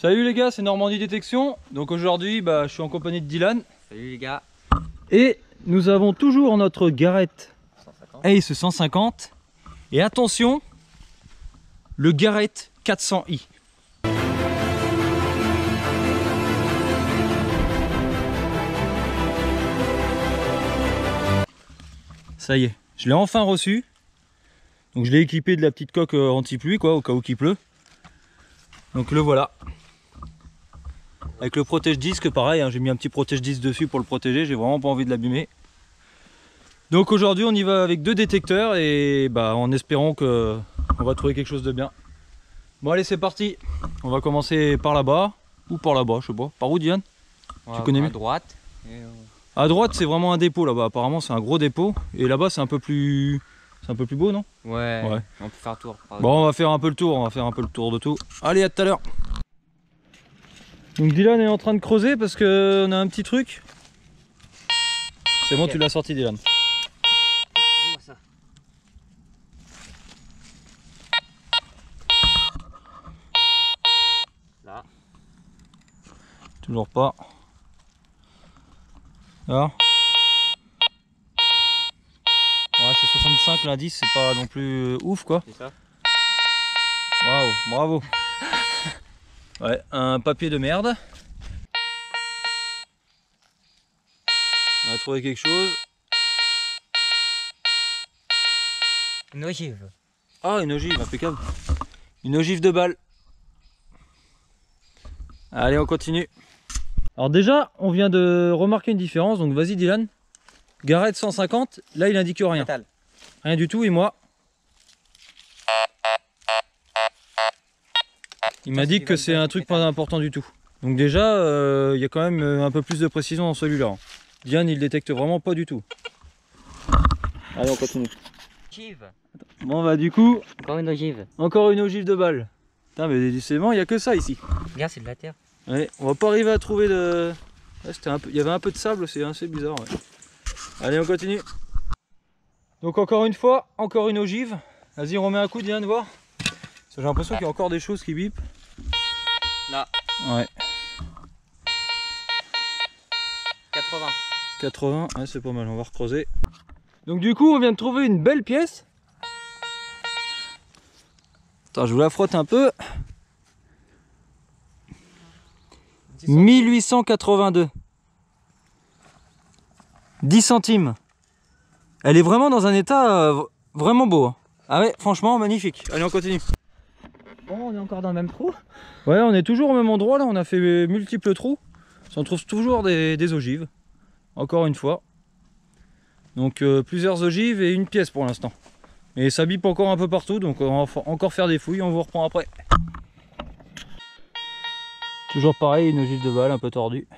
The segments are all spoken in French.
Salut les gars, c'est Normandie Détection. Donc aujourd'hui, je suis en compagnie de Dylan. Salut les gars. Et nous avons toujours notre Garrett Ace 150. Et attention, le Garrett 400i. Ça y est, je l'ai enfin reçu. Donc je l'ai équipé de la petite coque anti-pluie quoi, au cas où il pleut. Donc le voilà. Avec le protège-disque pareil, hein, j'ai mis un petit protège-disque dessus pour le protéger, j'ai vraiment pas envie de l'abîmer. Donc aujourd'hui on y va avec 2 détecteurs et en espérant que on va trouver quelque chose de bien. Bon allez c'est parti. On va commencer par là-bas ou par là-bas, je sais pas. Par où Diane? Tu connais mieux? À droite. À droite c'est vraiment un dépôt là-bas, apparemment c'est un gros dépôt. Et là-bas c'est un peu plus beau non? Ouais, on peut faire un tour. Bon on va faire un peu le tour, de tout. Allez à tout à l'heure. Donc Dylan est en train de creuser parce qu'on a un petit truc. C'est bon, tu l'as sorti Dylan. Ça. Là. Toujours pas. Là. Ouais, c'est 65 l'indice, c'est pas non plus ouf quoi. C'est ça. Waouh, bravo. Ouais, un papier de merde. On a trouvé quelque chose. Une ogive. Ah, une ogive, impeccable. Une ogive de balle. Allez, on continue. Alors déjà, on vient de remarquer une différence, donc vas-y Dylan. Garrett 150, là il indique rien. Total. Rien du tout, et moi il m'a dit que c'est un truc pas important du tout. Donc déjà, il y a quand même un peu plus de précision dans celui-là. Diane, il détecte vraiment pas du tout. Allez, on continue. Ogive. Bon du coup, Encore une ogive. encore une ogive de balle. Putain, mais décidément, il n'y a que ça ici. Regarde, c'est de la terre. Ouais, on va pas arriver à trouver de... Ouais, il y avait un peu de sable, c'est assez bizarre. Ouais. Allez, on continue. Donc encore une fois, encore une ogive. Vas-y, on remet un coup, Diane, voir. J'ai l'impression qu'il y a encore des choses qui bipent. Là. Ouais. 80. 80, ouais, c'est pas mal, on va recreuser. Donc du coup, on vient de trouver une belle pièce. Attends, je vous la frotte un peu. 1882. 10 centimes. Elle est vraiment dans un état vraiment beau. Hein. Ah ouais, franchement, magnifique. Allez, on continue. Bon, on est encore dans le même trou. Ouais, on est toujours au même endroit là, on a fait multiples trous. On trouve toujours des ogives. Encore une fois. Donc plusieurs ogives et une pièce pour l'instant. Et ça bipe encore un peu partout, donc on va encore faire des fouilles, on vous reprend après. Toujours pareil, une ogive de balle un peu tordue.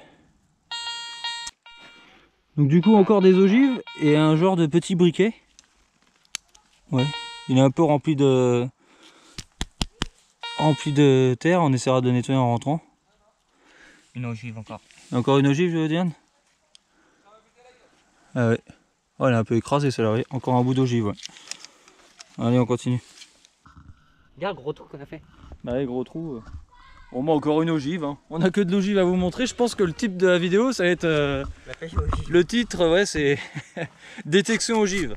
Donc du coup encore des ogives et un genre de petit briquet. Ouais, il est un peu rempli de terre, on essaiera de nettoyer en rentrant. Une ogive encore. Encore une ogive, Diane? Ah ouais. Oh, elle est un peu écrasée celle-là, encore un bout d'ogive, ouais. Allez, on continue. Regarde le gros trou qu'on a fait. Bah ouais, gros trou. Bon, bah encore une ogive, hein. On a que de l'ogive à vous montrer. Je pense que le type de la vidéo, ça va être... La pêche ogive. Le titre, ouais, c'est détection ogive.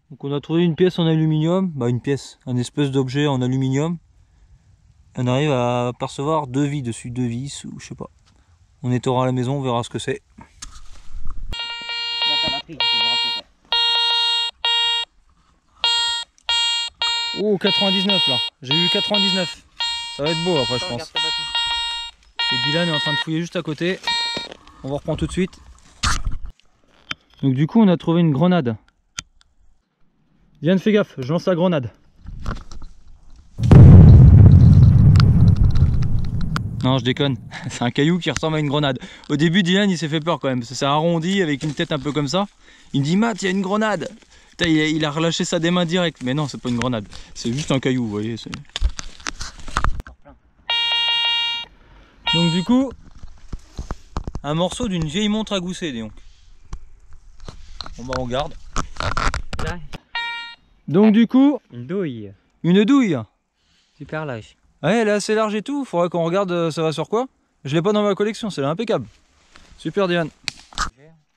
Donc on a trouvé une pièce en aluminium, une pièce, un espèce d'objet en aluminium. On arrive à apercevoir 2 vis dessus, 2 vis ou je sais pas. On nettoiera à la maison, on verra ce que c'est. Oh 99 là, j'ai eu 99. Ça va être beau après je pense. Et Dylan est en train de fouiller juste à côté. On va reprendre tout de suite. Donc du coup on a trouvé une grenade. Dylan fais gaffe, je lance la grenade. Non je déconne, c'est un caillou qui ressemble à une grenade. Au début Dylan il s'est fait peur quand même, c'est arrondi avec une tête un peu comme ça. Il me dit Matt il y a une grenade. Putain, il a relâché ça des mains direct, mais non c'est pas une grenade, c'est juste un caillou vous voyez. Donc du coup, un morceau d'une vieille montre à gousset donc. Bon bah on garde. Là. Donc du coup, Une douille. une douille. Super lâche. Ouais, elle est assez large et tout. Faudra qu'on regarde ça va sur quoi. Je l'ai pas dans ma collection, c'est impeccable. Super Diane.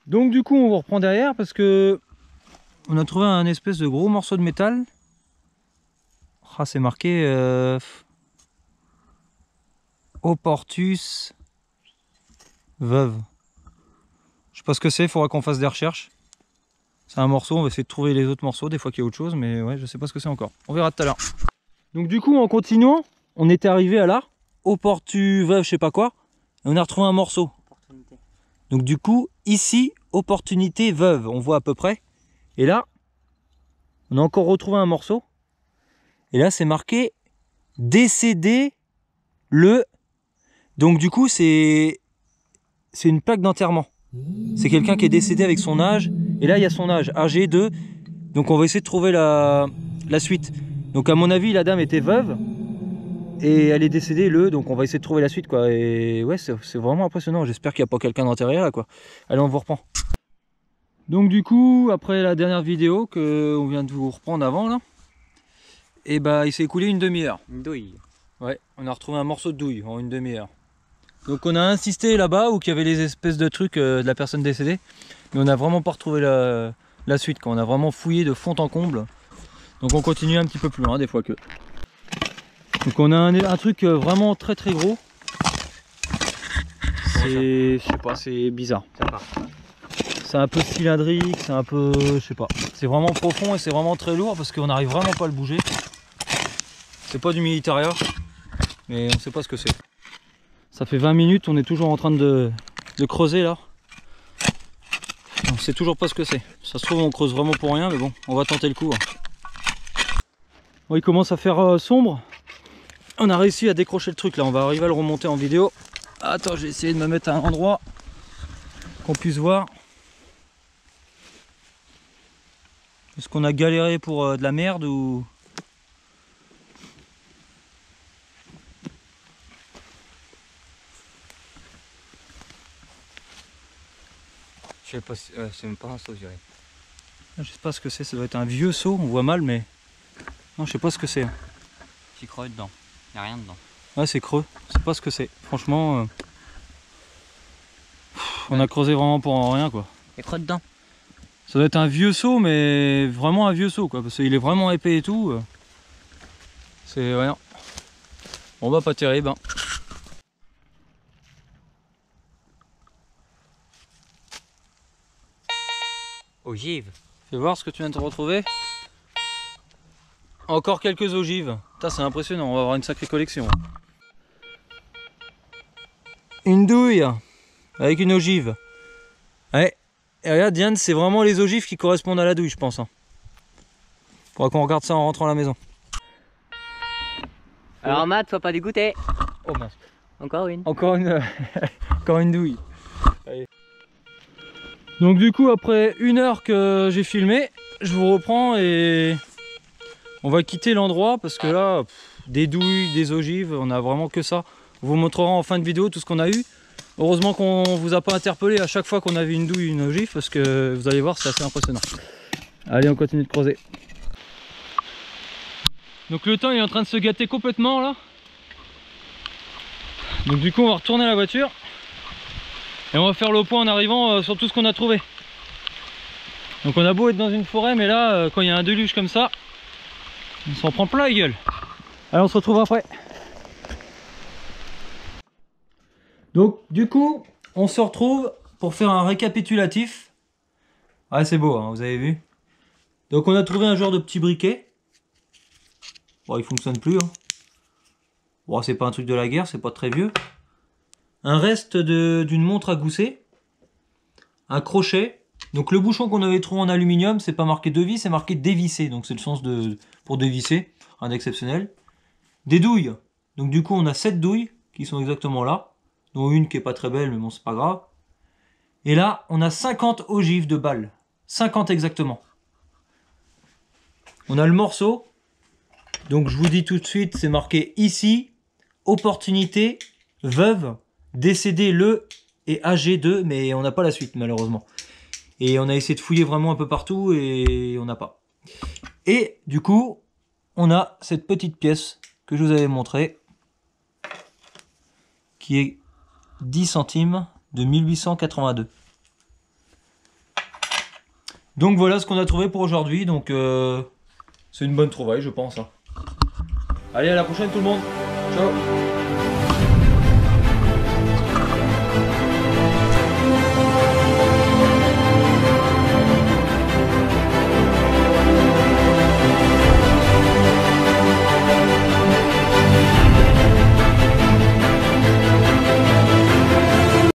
Donc du coup on vous reprend derrière parce que on a trouvé un espèce de gros morceau de métal. Ah, c'est marqué Oportus veuve. Je sais pas ce que c'est, il faudra qu'on fasse des recherches. C'est un morceau, on va essayer de trouver les autres morceaux, des fois qu'il y a autre chose, mais ouais, je sais pas ce que c'est encore. On verra tout à l'heure. Donc du coup, en continuant, on était arrivé à là, Oportu veuve, je sais pas quoi, et on a retrouvé un morceau. Donc du coup, ici, opportunité veuve, on voit à peu près. Et là, on a encore retrouvé un morceau. Et là, c'est marqué décédé le... Donc du coup, c'est une plaque d'enterrement. C'est quelqu'un qui est décédé avec son âge. Et là, il y a son âge, âgé 2. Donc on va essayer de trouver la suite. Donc à mon avis, la dame était veuve. Et elle est décédée le, donc on va essayer de trouver la suite, quoi. Et ouais, c'est vraiment impressionnant. J'espère qu'il n'y a pas quelqu'un d'enterré là, quoi. Allez, on vous reprend. Donc du coup, après la dernière vidéo qu'on vient de vous reprendre avant là, et bah il s'est écoulé une demi-heure. Une douille. Ouais, on a retrouvé un morceau de douille en une demi-heure. Donc on a insisté là-bas où il y avait les espèces de trucs de la personne décédée, mais on n'a vraiment pas retrouvé la suite, quand on a vraiment fouillé de fond en comble. Donc on continue un petit peu plus loin des fois que. Donc on a un truc vraiment très très gros. C'est, je sais pas, c'est bizarre. C'est un peu cylindrique, c'est un peu, je sais pas. C'est vraiment profond et c'est vraiment très lourd parce qu'on n'arrive vraiment pas à le bouger. C'est pas du militaria, mais on sait pas ce que c'est. Ça fait 20 minutes, on est toujours en train de creuser là. On sait toujours pas ce que c'est. Ça se trouve on creuse vraiment pour rien, mais bon, on va tenter le coup. Bon, il commence à faire sombre. On a réussi à décrocher le truc là, on va arriver à le remonter en vidéo. Attends, j'ai essayé de me mettre à un endroit qu'on puisse voir. Est-ce qu'on a galéré pour de la merde ou... Je sais pas, c'est même pas un saut, je dirais. Je sais pas ce que c'est, ça doit être un vieux seau, on voit mal mais... Non, je sais pas ce que c'est. C'est creux dedans, y a rien dedans. Ouais, c'est creux, je sais pas ce que c'est. Franchement, on a creusé vraiment pour rien quoi. Y a creux dedans. Ça doit être un vieux seau, mais vraiment un vieux seau quoi, parce qu'il est vraiment épais et tout. C'est rien. Bon bah pas terrible. Hein. Ogive. Fais voir ce que tu viens de te retrouver. Encore quelques ogives. C'est impressionnant, on va avoir une sacrée collection. Une douille avec une ogive. Ouais. Et regarde Diane, c'est vraiment les ogives qui correspondent à la douille, je pense. Hein. Faudra qu'on regarde ça en rentrant à la maison. Alors Matt, sois pas dégoûté. Oh mince. Encore une. Encore une, encore une douille. Allez. Donc du coup, après 1 heure que j'ai filmé, je vous reprends et on va quitter l'endroit parce que là, des douilles, des ogives, on a vraiment que ça. On vous montrera en fin de vidéo tout ce qu'on a eu. Heureusement qu'on vous a pas interpellé à chaque fois qu'on a vu une douille, une ogive, parce que vous allez voir, c'est assez impressionnant. Allez, on continue de creuser. Donc le temps est en train de se gâter complètement là. Donc du coup, on va retourner à la voiture et on va faire le point en arrivant sur tout ce qu'on a trouvé. Donc on a beau être dans une forêt, mais là, quand il y a un déluge comme ça, on s'en prend plein la gueule. Allez, on se retrouve après. Donc du coup, on se retrouve pour faire un récapitulatif. Ah, c'est beau, hein, vous avez vu. Donc on a trouvé un genre de petit briquet. Bon, il fonctionne plus. Hein. Bon, c'est pas un truc de la guerre, c'est pas très vieux. Un reste d'une montre à gousset. Un crochet. Donc le bouchon qu'on avait trouvé en aluminium, c'est pas marqué devis, c'est marqué dévisser. Donc c'est le sens pour dévisser, un exceptionnel. Des douilles. Donc du coup on a 7 douilles qui sont exactement là. Dont une qui est pas très belle, mais bon c'est pas grave. Et là on a 50 ogives de balles. 50 exactement. On a le morceau. Donc je vous dis tout de suite, c'est marqué ici. Opportunité, veuve, décédé le et âgé 2, mais on n'a pas la suite malheureusement. Et on a essayé de fouiller vraiment un peu partout et on n'a pas. Et du coup, on a cette petite pièce que je vous avais montrée. qui est 10 centimes de 1882. Donc voilà ce qu'on a trouvé pour aujourd'hui. Donc c'est une bonne trouvaille, je pense. Allez, à la prochaine tout le monde. Ciao.